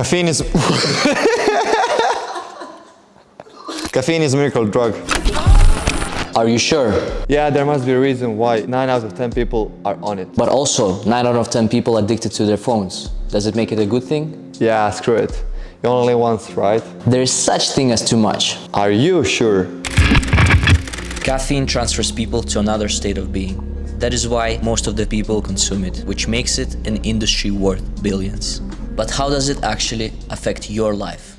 Caffeine is... Caffeine is a miracle drug. Are you sure? Yeah, there must be a reason why 9 out of 10 people are on it. But also, 9 out of 10 people addicted to their phones. Does it make it a good thing? Yeah, screw it. You only once, right? There is such thing as too much. Are you sure? Caffeine transfers people to another state of being. That is why most of the people consume it, which makes it an industry worth billions. But how does it actually affect your life?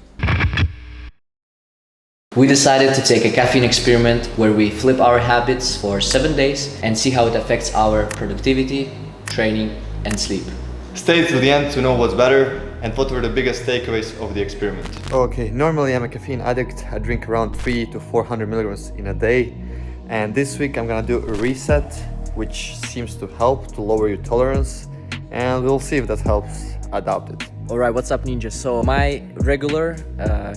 We decided to take a caffeine experiment where we flip our habits for 7 days and see how it affects our productivity, training, and sleep. Stay to the end to know what's better and what were the biggest takeaways of the experiment. Okay, normally I'm a caffeine addict. I drink around 300 to 400 milligrams in a day. And this week I'm gonna do a reset, which seems to help to lower your tolerance. And we'll see if that helps adapt it. Alright, what's up, Ninja? So my regular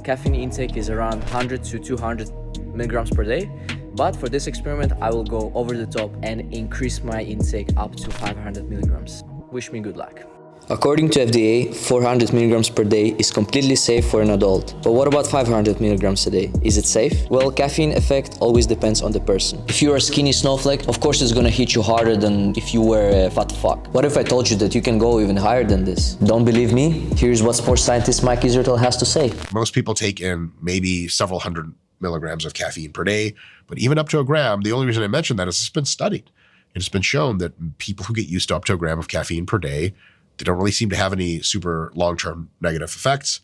caffeine intake is around 100 to 200 milligrams per day. But for this experiment, I will go over the top and increase my intake up to 500 milligrams. Wish me good luck. According to FDA, 400 milligrams per day is completely safe for an adult. But what about 500 milligrams a day? Is it safe? Well, caffeine effect always depends on the person. If you're a skinny snowflake, of course it's gonna hit you harder than if you were a fat fuck. What if I told you that you can go even higher than this? Don't believe me? Here's what sports scientist Mike Israel has to say. Most people take in maybe several hundred milligrams of caffeine per day, but even up to a gram. The only reason I mention that is it's been studied. It's been shown that people who get used to up to a gram of caffeine per day, they don't really seem to have any super long-term negative effects.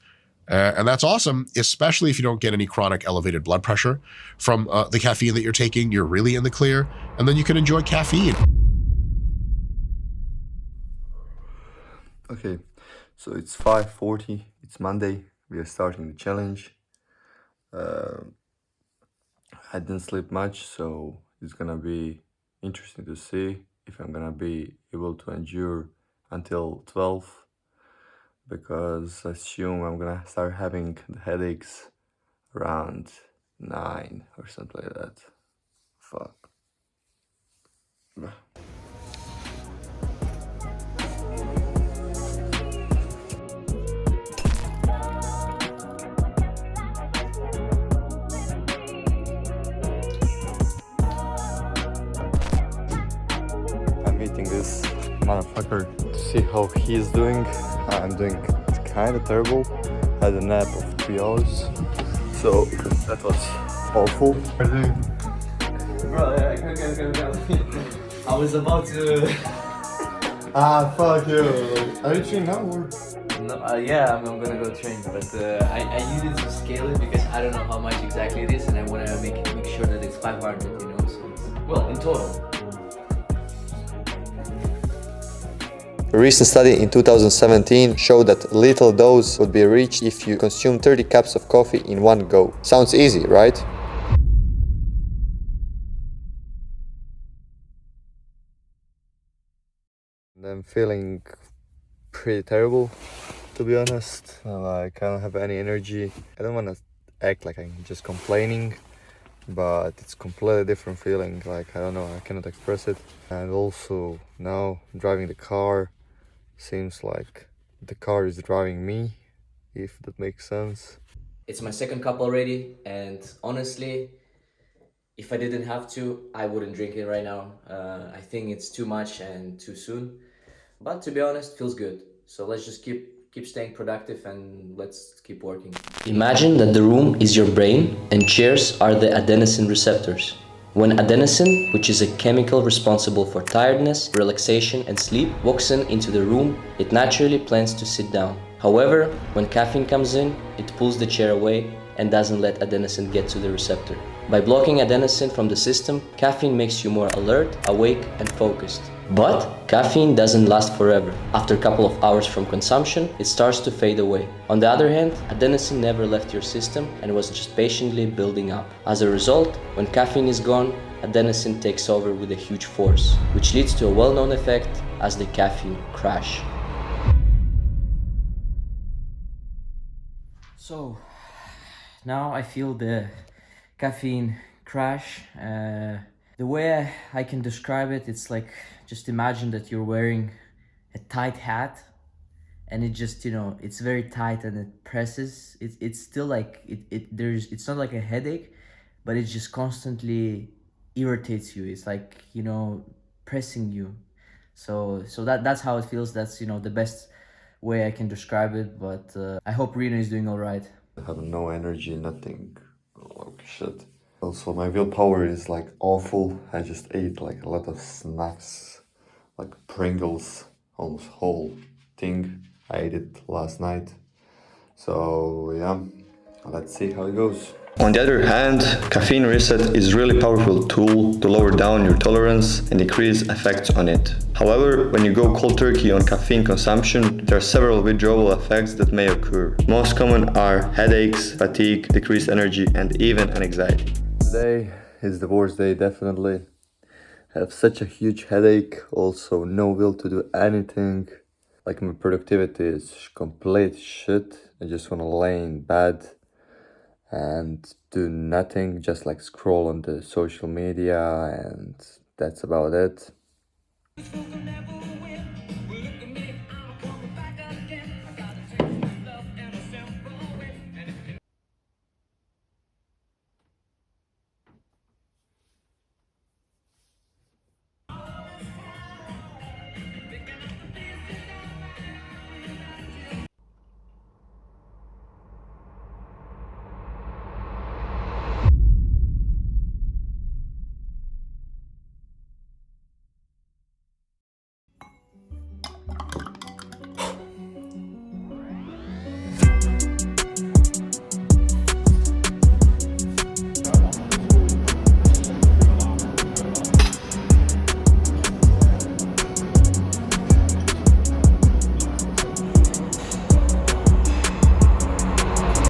And that's awesome, especially if you don't get any chronic elevated blood pressure from the caffeine that you're taking. You're really in the clear, and then you can enjoy caffeine. Okay, so it's 5:40, it's Monday, we are starting the challenge. I didn't sleep much, so it's gonna be interesting to see if I'm gonna be able to endure until 12, because I assume I'm gonna start having the headaches around 9 or something like that. Fuck. I'm meeting this motherfucker to see how he's doing. I'm doing kind of terrible. Had a nap of 3 hours, so that was awful. Bro, yeah, go. I was about to... Fuck you. Are you training now or? No, yeah, I'm gonna go train, but I needed to scale it because I don't know how much exactly it is, and I want to make sure that it's 500, you know, so it's, well, in total. A recent study in 2017 showed that lethal dose would be reached if you consume 30 cups of coffee in one go. Sounds easy, right? And I'm feeling pretty terrible, to be honest. Like, I don't have any energy. I don't want to act like I'm just complaining, but it's completely different feeling. Like, I don't know, I cannot express it. And also now driving the car, seems like the car is driving me, if that makes sense. It's my second cup already, and honestly, if I didn't have to, I wouldn't drink it right now. I think it's too much and too soon, but to be honest, feels good. So let's just keep staying productive and let's keep working. Imagine that the room is your brain and chairs are the adenosine receptors. When adenosine, which is a chemical responsible for tiredness, relaxation, and sleep, walks into the room, it naturally plans to sit down. However, when caffeine comes in, it pulls the chair away and doesn't let adenosine get to the receptor. By blocking adenosine from the system, caffeine makes you more alert, awake, and focused. But caffeine doesn't last forever. After a couple of hours from consumption, it starts to fade away. On the other hand, adenosine never left your system and was just patiently building up. As a result, when caffeine is gone, adenosine takes over with a huge force, which leads to a well-known effect as the caffeine crash. So, now I feel the caffeine crash. The way I can describe it, it's like, just imagine that you're wearing a tight hat and it just, you know, it's very tight and it presses. It's still like it's not like a headache, but it just constantly irritates you. It's like, you know, pressing you. So that's how it feels. That's, you know, the best way I can describe it. But I hope Reno is doing all right. I have no energy, nothing. Oh, shit. Also, my willpower is like awful. I just ate like a lot of snacks, like Pringles, almost whole thing. I ate it last night. So yeah, let's see how it goes. On the other hand, caffeine reset is really powerful tool to lower down your tolerance and decrease effects on it. However, when you go cold turkey on caffeine consumption, there are several withdrawal effects that may occur. Most common are headaches, fatigue, decreased energy, and even anxiety. Today is the worst day, definitely. I have such a huge headache, also no will to do anything. Like my productivity is complete shit. I just wanna lay in bed and do nothing, just like scroll on the social media, and that's about it.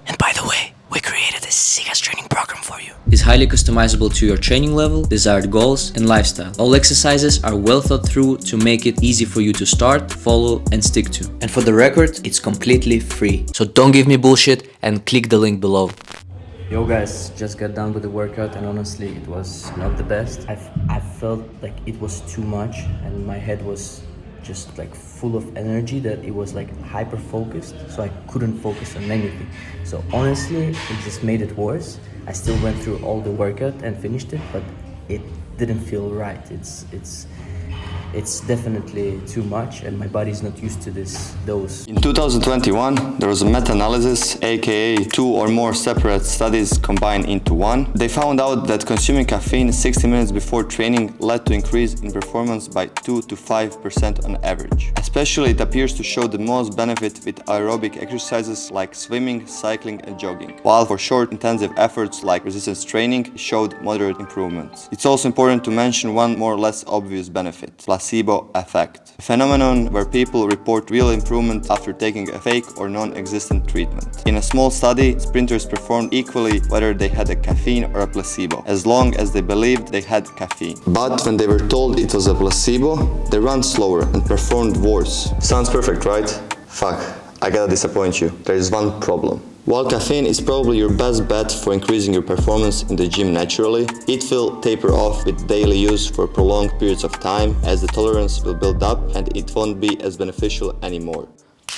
And by the way, we created a sick-ass training program for you. It's highly customizable to your training level, desired goals, and lifestyle. All exercises are well thought through to make it easy for you to start, follow, and stick to. And for the record, it's completely free. So don't give me bullshit and click the link below. Yo guys, just got done with the workout and honestly it was not the best. I felt like it was too much and my head was just like full of energy, that it was like hyper focused, so I couldn't focus on anything. So honestly, it just made it worse. I still went through all the workout and finished it, but it didn't feel right. It's definitely too much and my body's not used to this dose. In 2021, there was a meta-analysis, aka 2 or more separate studies combined into one. They found out that consuming caffeine 60 minutes before training led to increase in performance by 2 to 5% on average. Especially it appears to show the most benefit with aerobic exercises like swimming, cycling and jogging, while for short intensive efforts like resistance training it showed moderate improvements. It's also important to mention one more or less obvious benefit: placebo effect, a phenomenon where people report real improvement after taking a fake or non-existent treatment. In a small study, sprinters performed equally whether they had a caffeine or a placebo, as long as they believed they had caffeine. But when they were told it was a placebo, they ran slower and performed worse. Sounds perfect, right? Fuck, I gotta disappoint you. There is one problem. While caffeine is probably your best bet for increasing your performance in the gym naturally, it will taper off with daily use for prolonged periods of time as the tolerance will build up and it won't be as beneficial anymore.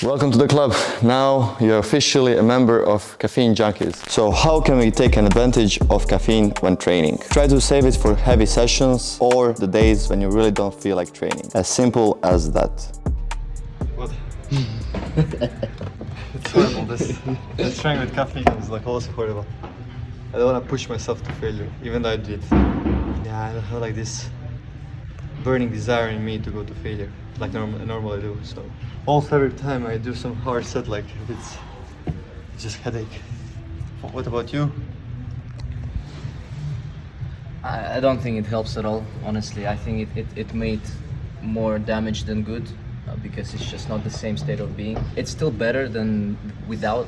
Welcome to the club. Now you're officially a member of Caffeine Junkies. So how can we take an advantage of caffeine when training? Try to save it for heavy sessions or the days when you really don't feel like training. As simple as that. What? It's horrible. This trying with caffeine is like also horrible. I don't want to push myself to failure, even though I did. Yeah, I don't have like this burning desire in me to go to failure, like normally I do. So also every time I do some hard set, like it's just headache. What about you? I don't think it helps at all, honestly. I think it made more damage than good. Because it's just not the same state of being. It's still better than without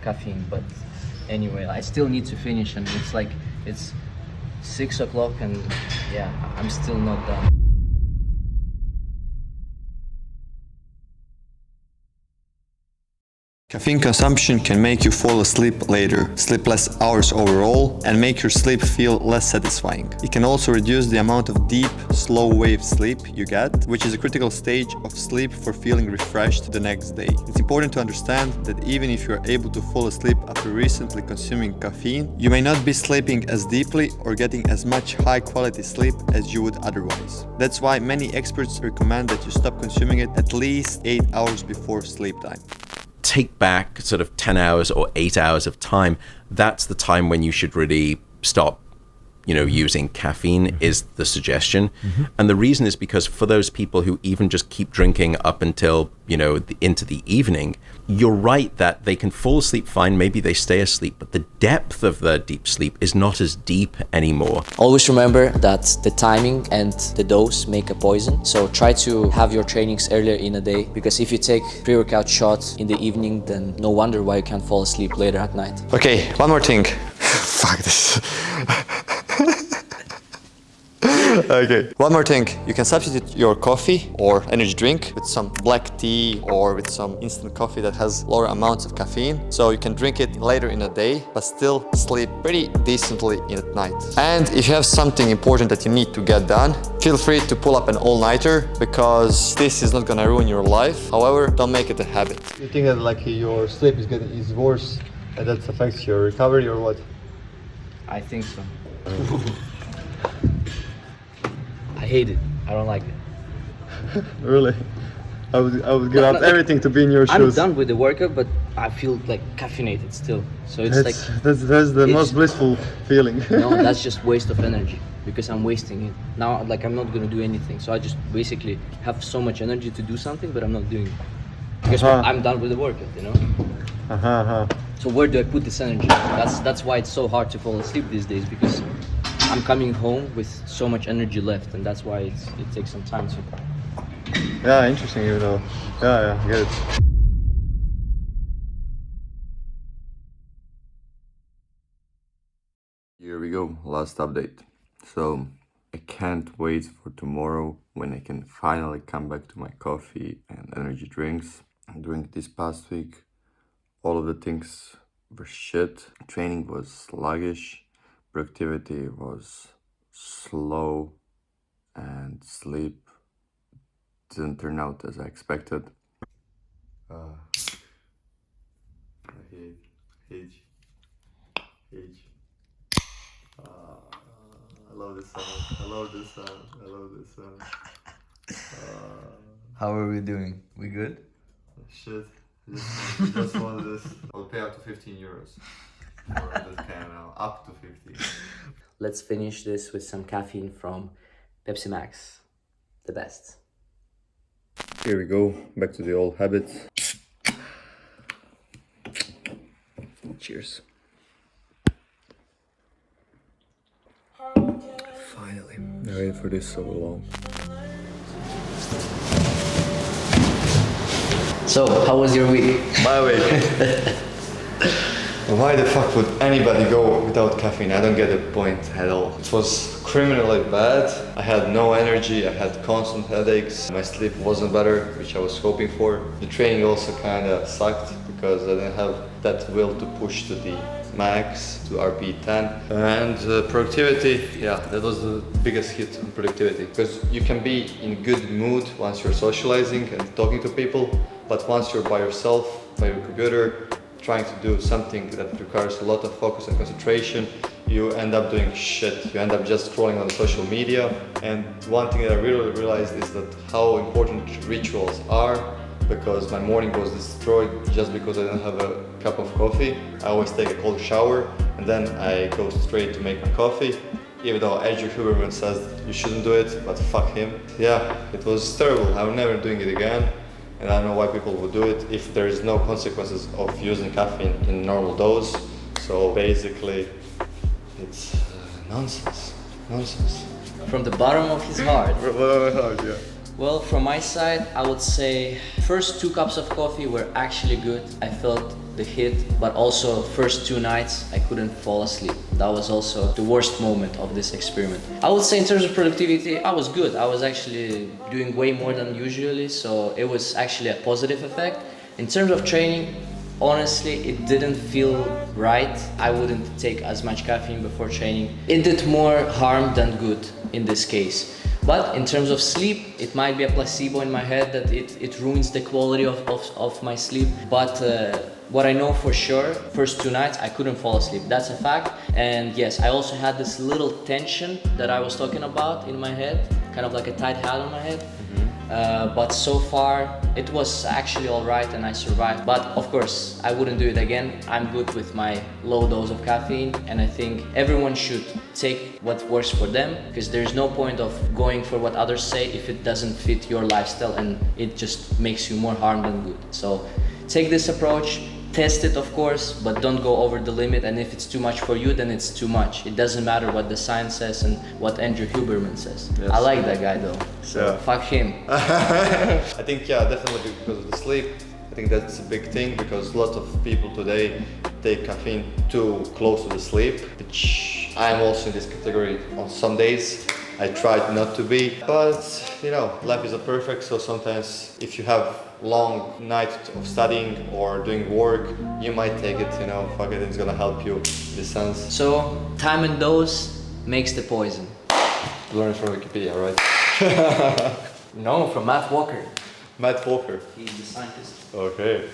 caffeine, but anyway, I still need to finish, and it's 6 o'clock and yeah, I'm still not done. Caffeine consumption can make you fall asleep later, sleep less hours overall, and make your sleep feel less satisfying. It can also reduce the amount of deep, slow-wave sleep you get, which is a critical stage of sleep for feeling refreshed the next day. It's important to understand that even if you are able to fall asleep after recently consuming caffeine, you may not be sleeping as deeply or getting as much high-quality sleep as you would otherwise. That's why many experts recommend that you stop consuming it at least 8 hours before sleep time. Take back sort of 10 hours or 8 hours of time. That's the time when you should really stop, using caffeine, is the suggestion. And the reason is because for those people who even just keep drinking up until, into the evening, you're right that they can fall asleep fine, maybe they stay asleep, but the depth of their deep sleep is not as deep anymore. Always remember that the timing and the dose make a poison. So try to have your trainings earlier in the day, because if you take pre-workout shots in the evening, then no wonder why you can't fall asleep later at night. Okay, one more thing. Fuck this. Okay, one more thing. You can substitute your coffee or energy drink with some black tea or with some instant coffee that has lower amounts of caffeine. So you can drink it later in the day, but still sleep pretty decently at night. And if you have something important that you need to get done, feel free to pull up an all-nighter, because this is not gonna ruin your life. However, don't make it a habit. You think that your sleep is worse and that affects your recovery or what? I think so. I hate it. I don't like it. Really? I would give up everything to be in your I'm shoes. done with the workout, but I feel like caffeinated still. So it's That's the most blissful feeling. that's just waste of energy, because I'm wasting it. Now, I'm not gonna do anything. So I just basically have so much energy to do something, but I'm not doing it. Because I'm done with the workout, So where do I put this energy? That's why it's so hard to fall asleep these days, because I'm coming home with so much energy left, and that's why it takes some time to. Yeah, interesting, Yeah, I get it. Here we go, last update. So I can't wait for tomorrow when I can finally come back to my coffee and energy drinks. During this past week, all of the things were shit. Training was sluggish, productivity was slow, and sleep didn't turn out as I expected. I love this song. How are we doing? We good? Shit. Just want this. I'll pay up to 15 euros for this can now. Up to 15. Let's finish this with some caffeine from Pepsi Max. The best. Here we go. Back to the old habits. Cheers. Finally. I waited for this so long. So, how was your week? My week. Why the fuck would anybody go without caffeine? I don't get the point at all. It was criminally bad. I had no energy, I had constant headaches. My sleep wasn't better, which I was hoping for. The training also kind of sucked because I didn't have that will to push to the max, to RP10. And productivity, yeah, that was the biggest hit on productivity. Because you can be in good mood once you're socializing and talking to people, but once you're by yourself, by your computer, trying to do something that requires a lot of focus and concentration, you end up doing shit. You end up just scrolling on social media. And one thing that I really realized is that how important rituals are, because my morning was destroyed just because I didn't have a cup of coffee. I always take a cold shower and then I go straight to make my coffee, even though Andrew Huberman says you shouldn't do it, but fuck him. Yeah, it was terrible. I'm never doing it again. And I don't know why people would do it if there is no consequences of using caffeine in normal dose. So basically, it's nonsense. From the bottom of his heart. Yeah. Well, from my side, I would say first 2 cups of coffee were actually good. I felt the hit, but also first 2 nights I couldn't fall asleep. That was also the worst moment of this experiment. I would say in terms of productivity, I was good. I was actually doing way more than usually, so it was actually a positive effect. In terms of training, honestly, it didn't feel right. I wouldn't take as much caffeine before training. It did more harm than good in this case. But in terms of sleep, it might be a placebo in my head that it ruins the quality of my sleep. But what I know for sure, first 2 nights I couldn't fall asleep. That's a fact. And yes, I also had this little tension that I was talking about in my head, kind of like a tight hat on my head. But so far it was actually all right and I survived. But of course I wouldn't do it again. I'm good with my low dose of caffeine, and I think everyone should take what works for them, because there's no point of going for what others say if it doesn't fit your lifestyle and it just makes you more harm than good. So take this approach. Test it, of course, but don't go over the limit, and if it's too much for you, then it's too much. It doesn't matter what the science says and what Andrew Huberman says. Yes. I like that guy though, so Yeah. fuck him. I think, yeah, definitely because of the sleep. I think that's a big thing, because a lot of people today take caffeine too close to the sleep, which I am also in this category on some days. I tried not to be, but you know, life isn't perfect, so sometimes if you have long night of studying or doing work, you might take it, you know, fuck it, it's gonna help you in this sense. So time and dose makes the poison. Learn it from Wikipedia, right? No, from Matt Walker. Matt Walker. He's the scientist. Okay.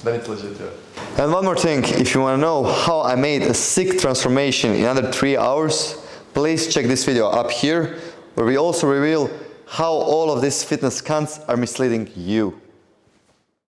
Then it's legit, yeah. And one more thing, if you want to know how I made a sick transformation in under 3 hours, please check this video up here, where we also reveal how all of these fitness cunts are misleading you.